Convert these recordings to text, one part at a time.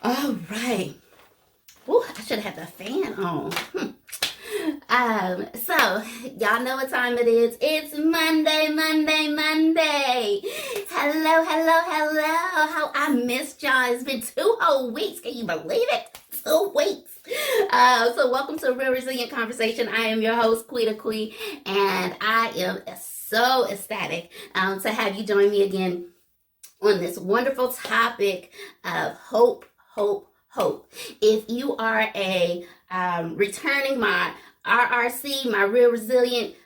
All right. Ooh, I should have had the fan on. So y'all know what time it is. It's Monday. Hello. How I missed y'all. It's been 2 whole weeks. Can you believe it? 2 weeks. So welcome to Real Resilient Conversation. I am your host, Quita Quee, and I am so ecstatic to have you join me again on this wonderful topic of hope. If you are a returning my RRC, my Real Resilient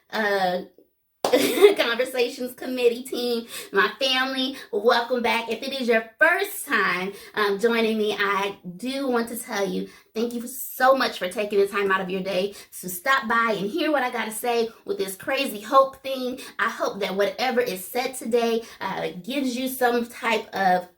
Conversations Committee team, my family, welcome back. If it is your first time joining me, I do want to tell you thank you so much for taking the time out of your day to stop by and hear what I got to say with this crazy hope thing. I hope that whatever is said today gives you some type of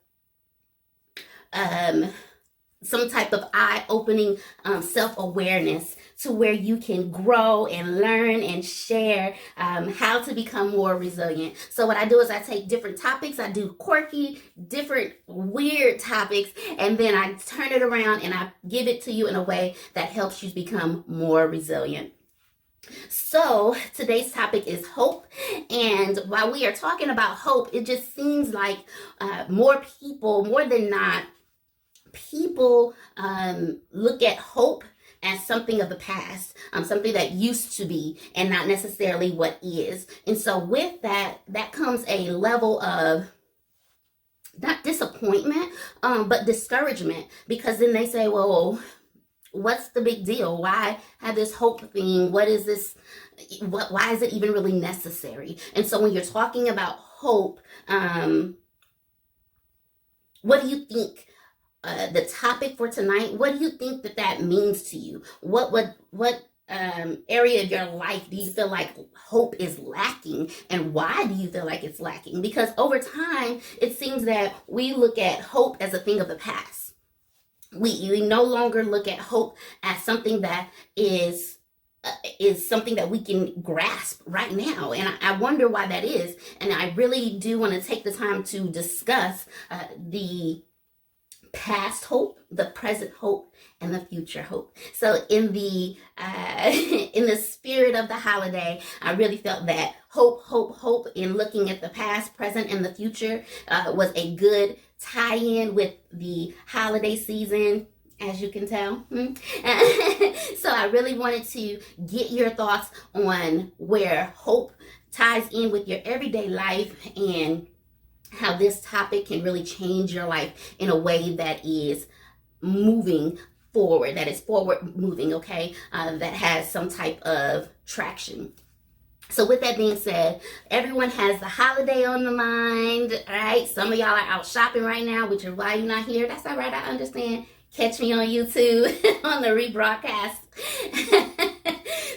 eye-opening self-awareness to where you can grow and learn and share how to become more resilient. So what I do is I take different topics, I do quirky, different, weird topics, and then I turn it around and I give it to you in a way that helps you become more resilient. So today's topic is hope, and while we are talking about hope, it just seems like more than not, people look at hope as something of the past, something that used to be and not necessarily what is. And so with that comes a level of not disappointment, but discouragement, because then they say, well, what's the big deal? Why have this hope thing? What is this? Why is it even really necessary? And so when you're talking about hope, what do you think? The topic for tonight, what do you think that means to you? What area of your life do you feel like hope is lacking, and why do you feel like it's lacking? Because over time, it seems that we look at hope as a thing of the past. We no longer look at hope as something that is something that we can grasp right now, and I wonder why that is. And I really do want to take the time to discuss the past hope, the present hope, and the future hope. So in the spirit of the holiday, I really felt that hope in looking at the past, present, and the future was a good tie-in with the holiday season, as you can tell. So I really wanted to get your thoughts on where hope ties in with your everyday life and how this topic can really change your life in a way that is moving forward, that is forward moving, okay? That has some type of traction. So with that being said, everyone has the holiday on the mind, right? Some of y'all are out shopping right now, which is why you're not here. That's all right, I understand. Catch me on YouTube on the rebroadcast.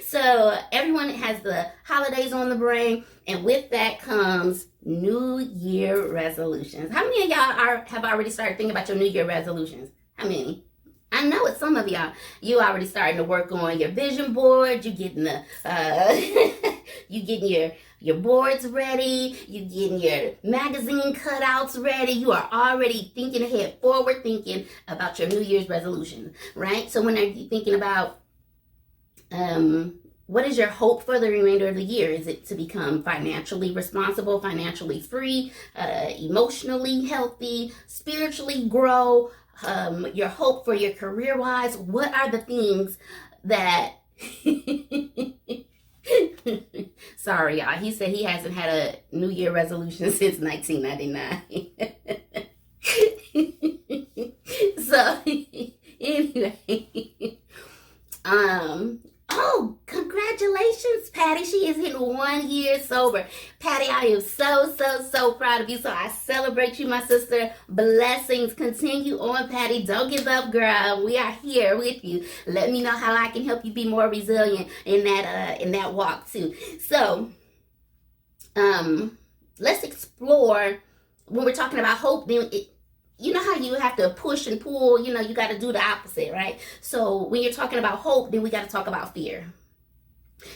So everyone has the holidays on the brain, and with that comes New Year resolutions. How many of y'all have already started thinking about your New Year resolutions? How many? I know it's some of y'all. You already starting to work on your vision board. You getting your boards ready. You getting your magazine cutouts ready. You are already thinking ahead, forward thinking about your New Year's resolutions, right? So when are you thinking about what is your hope for the remainder of the year? Is it to become financially responsible, financially free, emotionally healthy, spiritually grow? Your hope for your career-wise? What are the things that... Sorry, y'all. He said he hasn't had a New Year resolution since 1999. So, anyway... Oh, congratulations, Patty. She is hitting 1 year sober. Patty, I am so proud of you. So I celebrate you, my sister. Blessings. Continue on, Patty. Don't give up, girl. We are here with you. Let me know how I can help you be more resilient in that walk too. So, let's explore when we're talking about hope. Then you know how you have to push and pull, you got to do the opposite, right? So when you're talking about hope, then we got to talk about fear.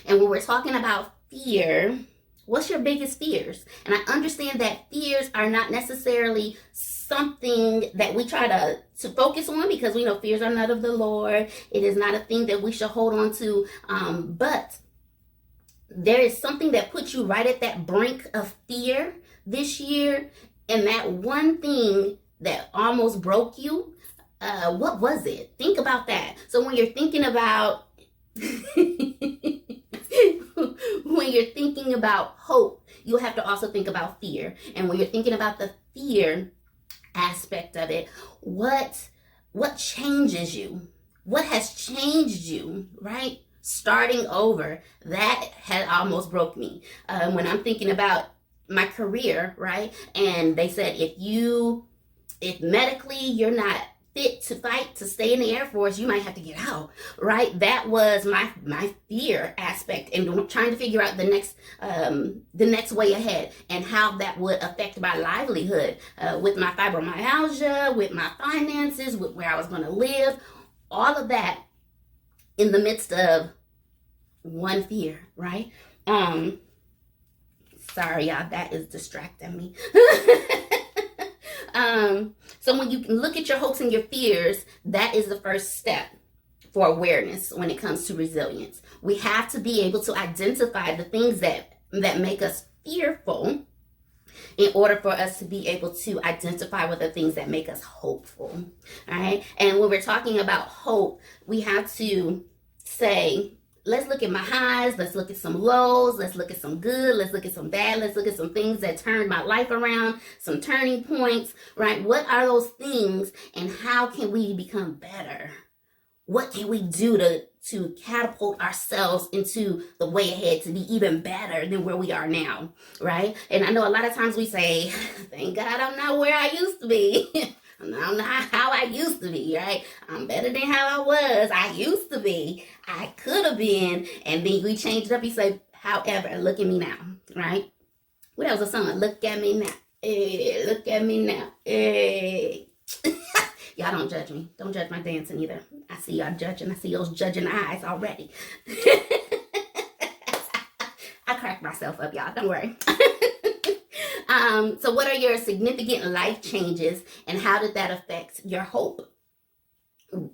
And when we're talking about fear, What's your biggest fears? And I understand that fears are not necessarily something that we try to focus on, because we know fears are not of the Lord. It is not a thing that we should hold on to. But there is something that puts you right at that brink of fear this year. And that one thing that almost broke you, what was it? Think about that. So when you're thinking about when you're thinking about hope, you have to also think about fear. And when you're thinking about the fear aspect of it, what changes you? What has changed you, right? Starting over, that had almost broke me. When I'm thinking about my career, right? And they said, if medically you're not fit to fight, to stay in the Air Force, you might have to get out, right? That was my fear aspect, and trying to figure out the next way ahead and how that would affect my livelihood, with my fibromyalgia, with my finances, with where I was going to live, all of that in the midst of one fear, right? Sorry, y'all, that is distracting me. So when you can look at your hopes and your fears, that is the first step for awareness when it comes to resilience. We have to be able to identify the things that make us fearful in order for us to be able to identify with the things that make us hopeful. All right. And when we're talking about hope, we have to say, let's look at my highs, let's look at some lows, let's look at some good, let's look at some bad, let's look at some things that turned my life around, some turning points, right? What are those things, and how can we become better? What can we do to catapult ourselves into the way ahead to be even better than where we are now, right? And I know a lot of times we say, thank God I'm not where I used to be. I'm not how I used to be, right? I'm better than how I was. I used to be. I could have been. And then we change it up. You say, however, look at me now, right? What else was a song? Look at me now. Hey, look at me now. Hey. Y'all don't judge me. Don't judge my dancing either. I see y'all judging. I see those judging eyes already. I cracked myself up, y'all. Don't worry. So what are your significant life changes, and how did that affect your hope?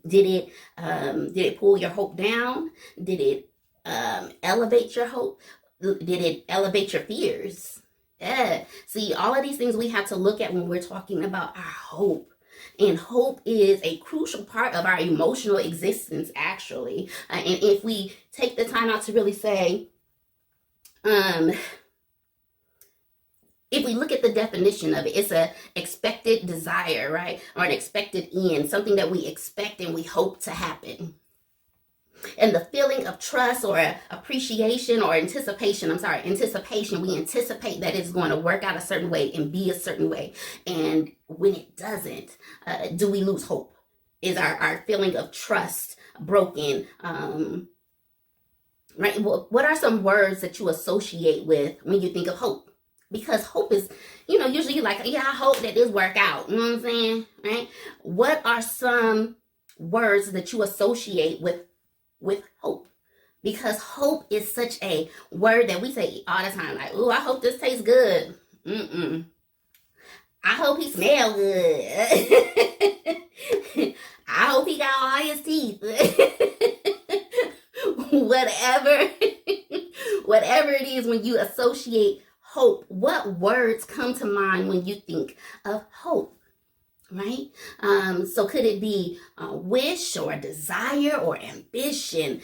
Did it pull your hope down? Did it elevate your hope? Did it elevate your fears? Yeah. See, all of these things we have to look at when we're talking about our hope. And hope is a crucial part of our emotional existence, actually. And if we take the time out to really say, if we look at the definition of it, it's an expected desire, right? Or an expected end, something that we expect and we hope to happen. And the feeling of trust or appreciation or anticipation, we anticipate that it's going to work out a certain way and be a certain way. And when it doesn't, do we lose hope? Is our feeling of trust broken? Right? What are some words that you associate with when you think of hope? Because hope is, usually you're like, yeah, I hope that this work out. You know what I'm saying? Right? What are some words that you associate with hope? Because hope is such a word that we say all the time. Like, ooh, I hope this tastes good. I hope he smell good. I hope he got all his teeth. Whatever it is, when you associate hope, what words come to mind when you think of hope, right? So could it be a wish or a desire or ambition,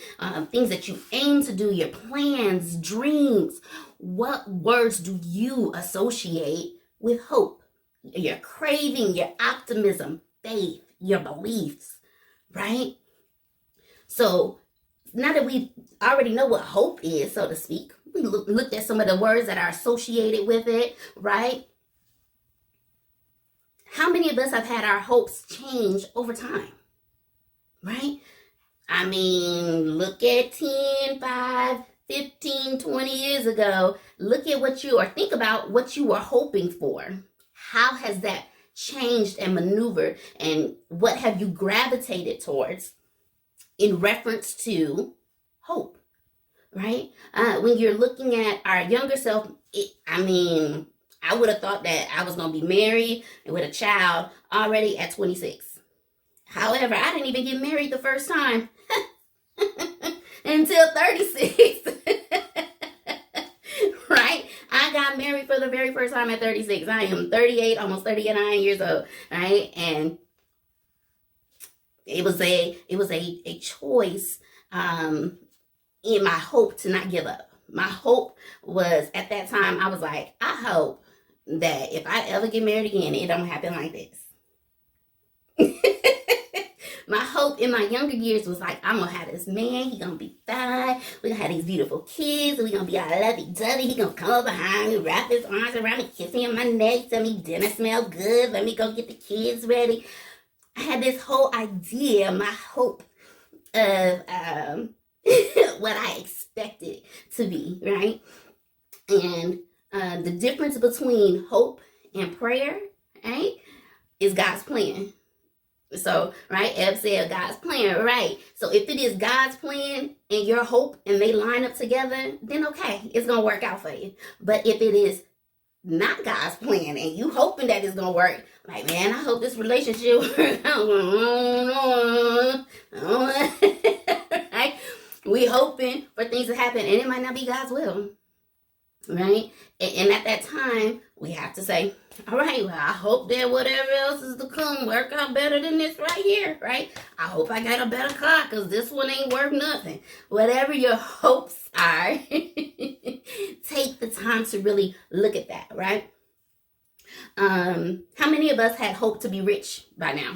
things that you aim to do, your plans, dreams? What words do you associate with hope? Your craving, your optimism, faith, your beliefs, right? So now that we already know what hope is, so to speak, we looked at some of the words that are associated with it, right? How many of us have had our hopes change over time, right? I mean, look at 10, 5, 15, 20 years ago. Look at think about what you were hoping for. How has that changed and maneuvered, and what have you gravitated towards in reference to hope? Right? When you're looking at our younger self, I mean, I would have thought that I was going to be married and with a child already at 26. However, I didn't even get married the first time until 36. Right? I got married for the very first time at 36. I am 38, almost 39 years old. Right? And it was a choice in my hope to not give up. My hope was, at that time, I was like, I hope that if I ever get married again, it don't happen like this. My hope in my younger years was like, I'm gonna have this man, he gonna be fine, we gonna have these beautiful kids, we gonna be all lovey-dovey, he gonna come up behind me, wrap his arms around me, kiss me on my neck, tell me dinner smell good, let me go get the kids ready. I had this whole idea, my hope of what I expected to be, right? And the difference between hope and prayer, right, is God's plan. So, right, Eb said God's plan, right? So if it is God's plan and your hope and they line up together, then okay, it's going to work out for you. But if it is not God's plan and you hoping that it's going to work, like, man, I hope this relationship works out. Right? We hoping for things to happen and it might not be God's will. Right? And at that time, we have to say, all right, well, I hope that whatever else is to come work out better than this right here, right? I hope I got a better car because this one ain't worth nothing. Whatever your hopes are, take the time to really look at that, right? How many of us had hoped to be rich by now?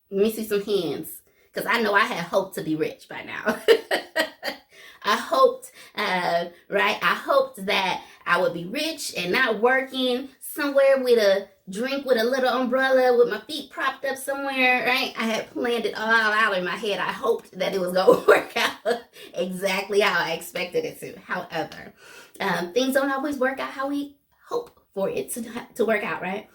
Let me see some hands, because I know I had hoped to be rich by now. I hoped, right? I hoped that I would be rich and not working somewhere with a drink with a little umbrella with my feet propped up somewhere, right? I had planned it all out in my head. I hoped that it was going to work out exactly how I expected it to. However, things don't always work out how we hope for it to work out, right?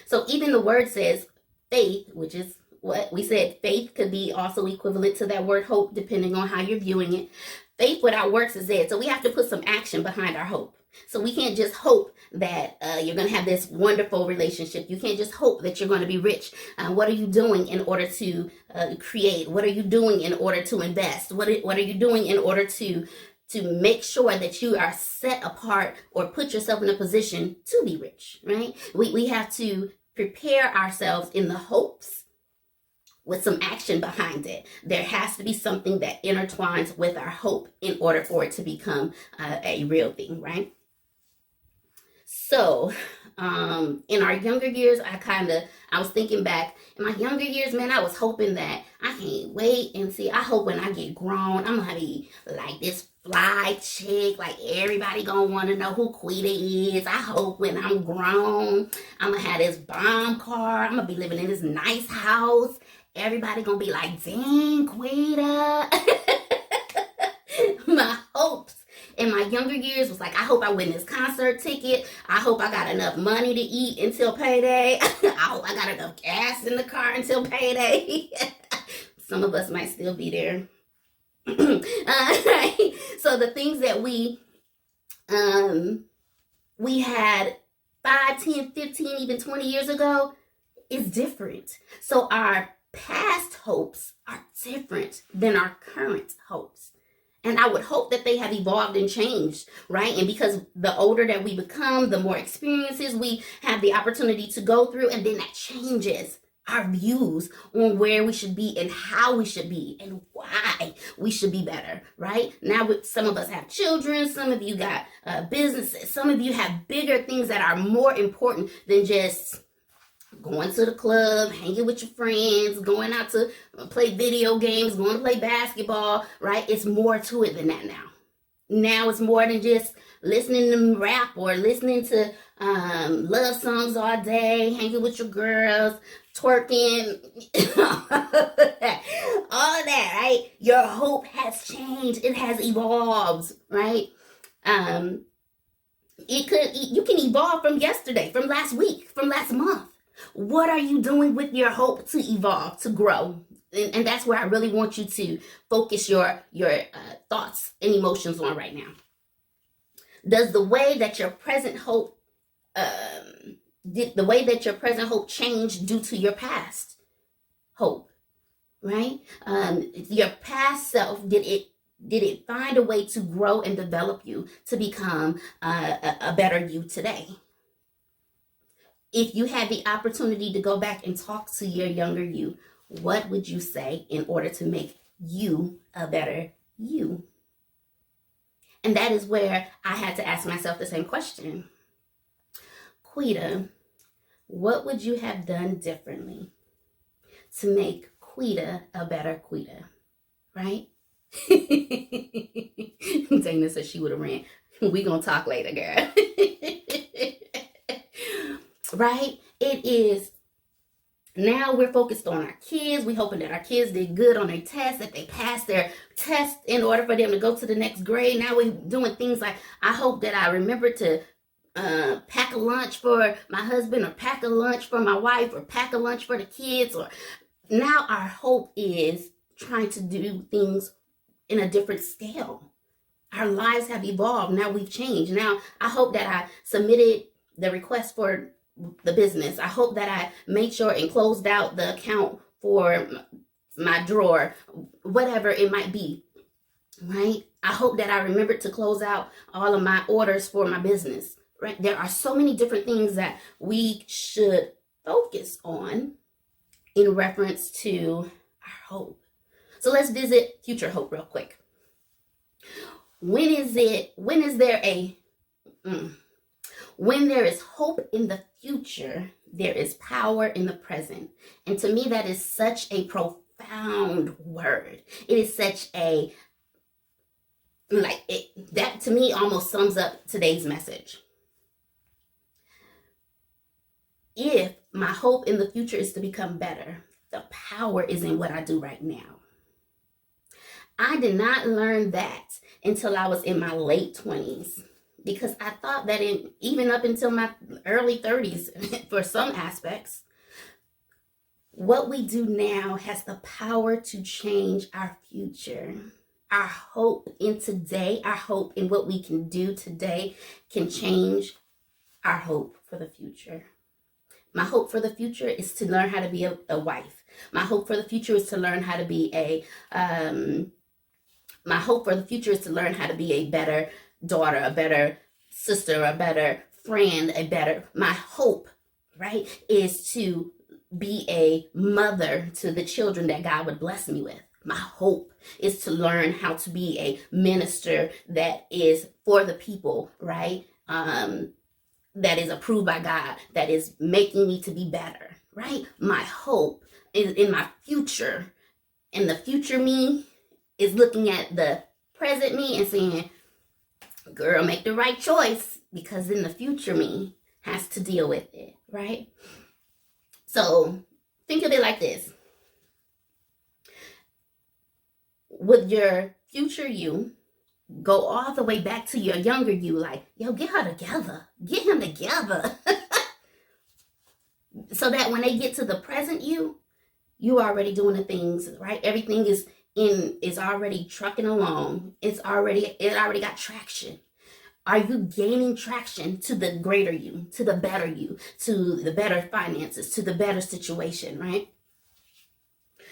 So even the word says faith, which is what we said, faith could be also equivalent to that word hope, depending on how you're viewing it. Faith without works is dead. So we have to put some action behind our hope. So we can't just hope that you're going to have this wonderful relationship. You can't just hope that you're going to be rich. What are you doing in order to create? What are you doing in order to invest? What are you doing in order to make sure that you are set apart or put yourself in a position to be rich, right? We have to prepare ourselves in the hopes with some action behind it. There has to be something that intertwines with our hope in order for it to become a real thing, right? So, in our younger years, I was thinking back, in my younger years, man, I was hoping that I can't wait and see, I hope when I get grown, I'm gonna be like this fly chick, like everybody gonna want to know who Quita is. I hope when I'm grown, I'm gonna have this bomb car, I'm gonna be living in this nice house. Everybody gonna be like, dang, Quita. My hopes in my younger years was like, I hope I win this concert ticket. I hope I got enough money to eat until payday. I hope I got enough gas in the car until payday. Some of us might still be there. So the things that we had 5, 10, 15, even 20 years ago is different. So our past hopes are different than our current hopes. And I would hope that they have evolved and changed, right? And because the older that we become, the more experiences we have the opportunity to go through, and then that changes our views on where we should be and how we should be and why we should be better, right? Now, some of us have children, some of you got businesses, some of you have bigger things that are more important than just going to the club, hanging with your friends, going out to play video games, going to play basketball, right? It's more to it than that now. Now it's more than just listening to rap or listening to love songs all day, hanging with your girls, twerking, all of that, right? Your hope has changed. It has evolved, right? You can evolve from yesterday, from last week, from last month. What are you doing with your hope to evolve, to grow? And that's where I really want you to focus your thoughts and emotions on right now. Does the way that your present hope did the way that your present hope changed due to your past hope, right? Your past self, did it find a way to grow and develop you to become a better you today? If you had the opportunity to go back and talk to your younger you, what would you say in order to make you a better you? And that is where I had to ask myself the same question. Quita, what would you have done differently to make Quita a better Quita, right? Dana said she would have ran. We gonna talk later, girl. Right? It is. Now we're focused on our kids. We're hoping that our kids did good on their tests, that they passed their test in order for them to go to the next grade. Now we're doing things like, I hope that I remember to pack a lunch for my husband, or pack a lunch for my wife, or pack a lunch for the kids. Or now our hope is trying to do things in a different scale. Our lives have evolved. Now we've changed. Now I hope that I submitted the request for the business. I hope that I made sure and closed out the account for my drawer, whatever it might be, right? I hope that I remembered to close out all of my orders for my business, right? There are so many different things that we should focus on in reference to our hope. So let's visit future hope real quick. When there is hope in the future, there is power in the present. And to me, that is such a profound word. It is such a, that to me almost sums up today's message. If my hope in the future is to become better, the power is in what I do right now. I did not learn that until I was in my late 20s. Because I thought that even up until my early 30s, for some aspects, what we do now has the power to change our future. Our hope in today, our hope in what we can do today can change our hope for the future. My hope for the future is to learn how to be a wife. My hope for the future is to learn how to be my hope for the future is to learn how to be a better daughter, a better sister, a better friend, my hope, right, is to be a mother to the children that God would bless me with. My hope is to learn how to be a minister that is for the people, right, that is approved by God, that is making me to be better, right? My hope is in my future, and the future me is looking at the present me and saying, girl, make the right choice, because in the future me has to deal with it, right? So think of it like this. Would your future you go all the way back to your younger you, like, yo, get her together, get him together, so that when they get to the present you already doing the things, right? Everything is already trucking along. It already got traction. Are you gaining traction to the greater you, to the better you, to the better finances, to the better situation, right?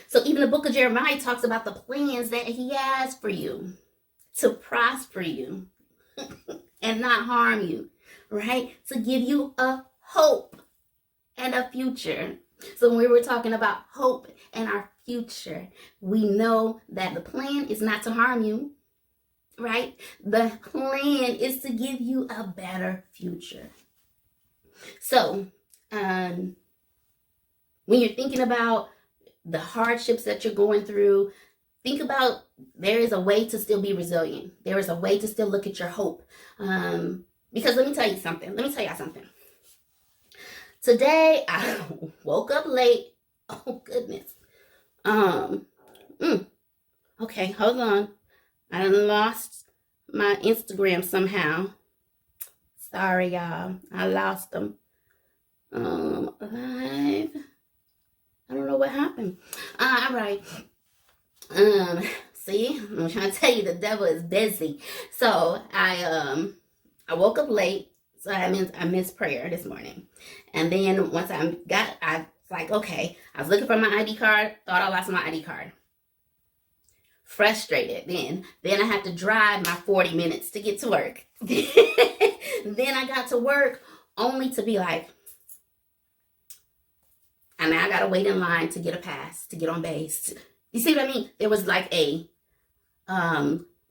So even the book of Jeremiah talks about the plans that he has for you, to prosper you and not harm you, right? To give you a hope and a future. So when we were talking about hope and our future, we know that the plan is not to harm you, right? The plan is to give you a better future. So when you're thinking about the hardships that you're going through, think about there is a way to still be resilient. There is a way to still look at your hope. Because let me tell you something. Today, I woke up late. Oh, goodness. Okay, hold on. I done lost my Instagram somehow. Sorry, y'all. I lost them. Live. I don't know what happened. All right. See, I'm trying to tell you, the devil is busy. So I woke up late, so I missed prayer this morning, and then once I was like, okay, I was looking for my ID card, thought I lost my ID card. Frustrated. Then I had to drive my 40 minutes to get to work. Then I got to work only to be like, I mean, I gotta wait in line to get a pass to get on base. You see what I mean? There was like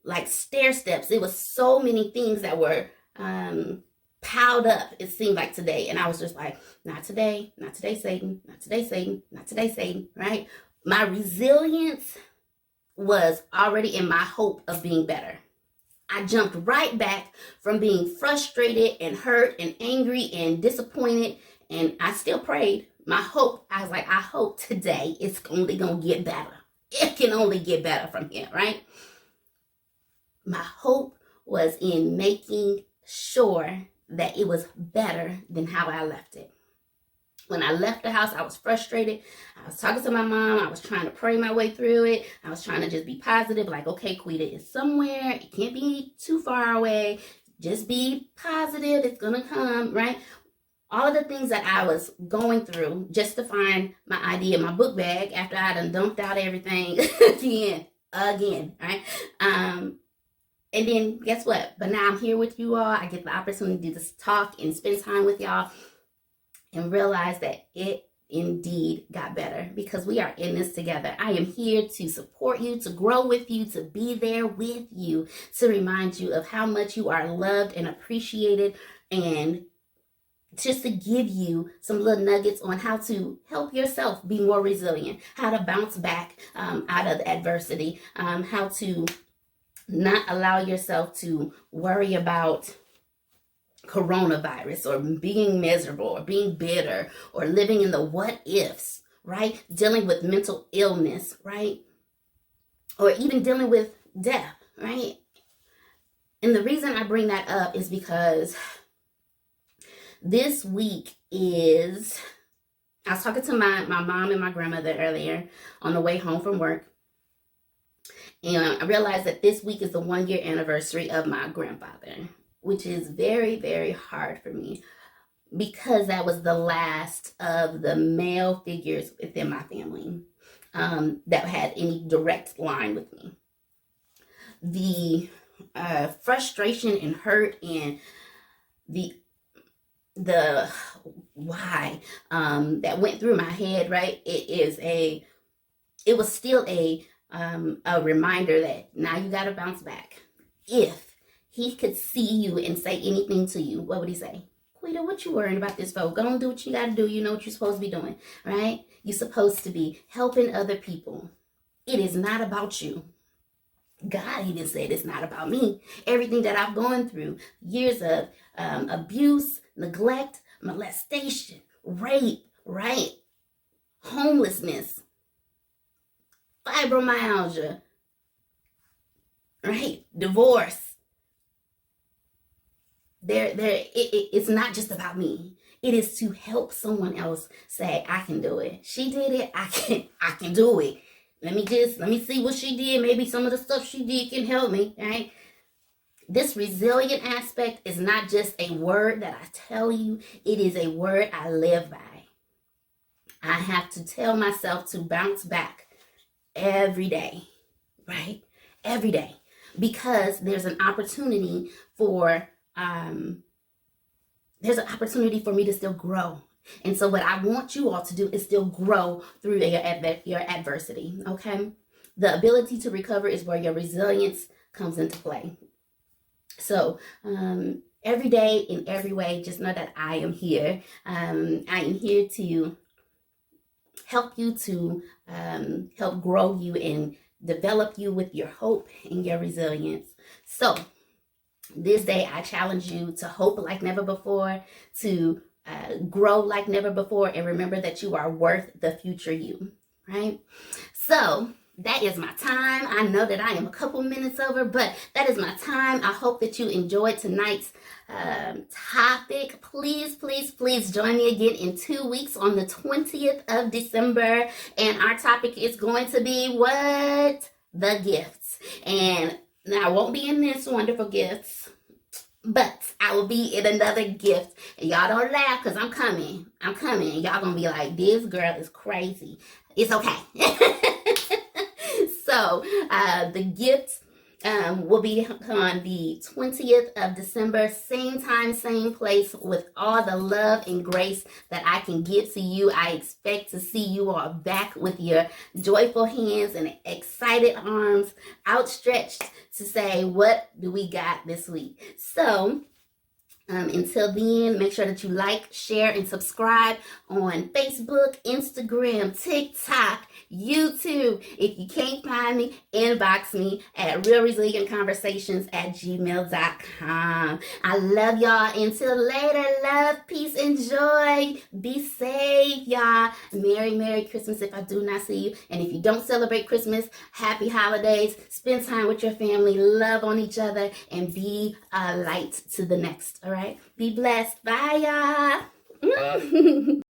like stair steps. It was so many things that were piled up, it seemed like today. And I was just like, not today, not today, Satan, not today, Satan, not today, Satan, right? My resilience was already in my hope of being better. I jumped right back from being frustrated and hurt and angry and disappointed. And I still prayed. My hope, I was like, I hope today it's only going to get better. It can only get better from here, right? My hope was in making sure that it was better than how I left it. When I left the house, I was frustrated. I was talking to my mom. I was trying to pray my way through it. I was trying to just be positive, like, okay, Quita is somewhere. It can't be too far away. Just be positive. It's going to come, right? All of the things that I was going through just to find my ID in my book bag after I done dumped out everything again, right? And then guess what? But now I'm here with you all. I get the opportunity to talk and spend time with y'all and realize that it indeed got better because we are in this together. I am here to support you, to grow with you, to be there with you, to remind you of how much you are loved and appreciated, and just to give you some little nuggets on how to help yourself be more resilient, how to bounce back out of adversity, how to not allow yourself to worry about coronavirus or being miserable or being bitter or living in the what ifs, right? Dealing with mental illness, right? Or even dealing with death, right? And the reason I bring that up is because this week is, I was talking to my mom and my grandmother earlier on the way home from work. And I realized that this week is the 1-year anniversary of my grandfather, which is very, very hard for me because that was the last of the male figures within my family that had any direct line with me. The frustration and hurt and the why that went through my head, right? It was still a reminder that now you got to bounce back. If he could see you and say anything to you, what would he say? Quita, what you worrying about this for? Go and do what you got to do. You know what you're supposed to be doing, right? You're supposed to be helping other people. It is not about you. God even said it's not about me. Everything that I've gone through, years of abuse, neglect, molestation, rape, right? Homelessness, fibromyalgia, right? Divorce. It's not just about me. It is to help someone else say, I can do it. She did it. I can do it. Let me see what she did. Maybe some of the stuff she did can help me, right? This resilient aspect is not just a word that I tell you. It is a word I live by. I have to tell myself to bounce back every day, right? Every day. Because there's an opportunity for me to still grow. And so what I want you all to do is still grow through your adversity, okay? The ability to recover is where your resilience comes into play. So every day, in every way, just know that I am here. I am here to help you, to help grow you and develop you with your hope and your resilience. So this day, I challenge you to hope like never before, to grow like never before, and remember that you are worth the future you, right? So that is my time. I know that I am a couple minutes over, but that is my time. I hope that you enjoyed tonight's topic. Please, please, please join me again in 2 weeks on the 20th of December. And our topic is going to be what? The gifts. And now I won't be in this wonderful gifts, but I will be in another gift. And y'all don't laugh because I'm coming. I'm coming. And y'all going to be like, this girl is crazy. It's okay. So the gift will be on the 20th of December, same time, same place, with all the love and grace that I can give to you. I expect to see you all back with your joyful hands and excited arms outstretched to say, what do we got this week? So until then, make sure that you like, share, and subscribe on Facebook, Instagram, TikTok, YouTube. If you can't find me, inbox me at realresilient.conversations@gmail.com. I love y'all. Until later, love, peace, and joy. Be safe, y'all. Merry Christmas if I do not see you. And if you don't celebrate Christmas, happy holidays. Spend time with your family. Love on each other. And be a light to the next. All right? Be blessed. Bye, y'all.